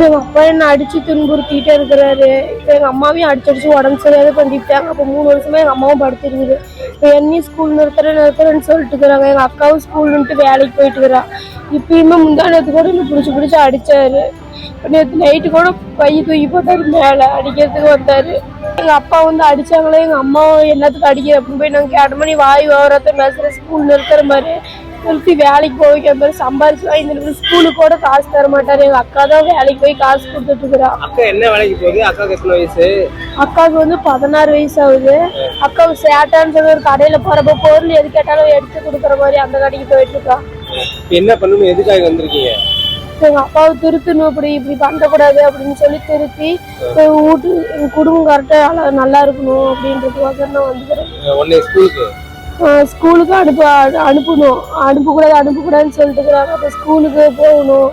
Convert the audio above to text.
எங்க அப்பா என்ன அடிச்சு துன்புறுத்திட்டே இருக்கிறாரு. எங்க அம்மாவையும் அடிச்சு உடம்பு சரியாத பண்ணிட்டாங்க. அப்போ 3 வருஷமா எங்க அம்மாவும் படுத்திருக்குது. என்னையும் ஸ்கூல் நிறுத்துறேன்னு சொல்லிட்டு இருக்கிறாங்க. எங்க அக்காவும் ஸ்கூல்ன்ட்டு வேலைக்கு போயிட்டு இருக்கிறா. இப்பயுமே முந்தானத்து கூட என்ன பிடிச்சி அடிச்சாரு. நேற்று நைட்டு கூட பைய தூக்கி போட்டாரு, மேல அடிக்கிறதுக்கு வந்தாரு. எங்க அப்பா வந்து அடிச்சாங்களே, எங்க அம்மாவும் எல்லாத்துக்கும் அடிக்கிற அப்படின்னு போய் நாங்க கேட்ட மணி வாய் ஓரத்தை பேசுற ஸ்கூல் நிறுத்துற மாதிரி நிறுத்தி வேலைக்கு போய் மாதிரி சம்பாரிச்சு வாங்கி ஸ்கூலுக்கு கூட காசு தர மாட்டாரு. எங்க அக்கா தான் வேலைக்கு போய் காசு கொடுத்துட்டு இருக்கிறா. அக்கா என்ன வேலைக்கு போகுது? அக்காவுக்கு எத்தனை வயசு? அக்காவுக்கு வந்து 16 வயசு ஆகுது. அக்காவுக்கு சேட்டான்னு சொல்லி ஒரு கடையில போறப்ப பொருள் எது கேட்டாலும் எடுத்து கொடுக்குற மாதிரி அந்த கடைக்கு போயிட்டு இருக்கா. என்ன பண்ணணும், எதுக்காக வந்திருக்கீங்க? எங்க அப்பாவை திருத்தணும், இப்படி பண்ணக்கூடாது அப்படின்னு சொல்லி திருத்தி வீட்டு எங்க குடும்பம் கரெக்டா நல்லா இருக்கணும் அப்படின்றதுக்காக நான் வந்துக்கிறேன். ஸ்கூலுக்கு அனுப்பணும், அனுப்பக்கூடாதுன்னு சொல்லிட்டு இருக்கிறாங்க. அப்ப ஸ்கூலுக்கு போகணும்.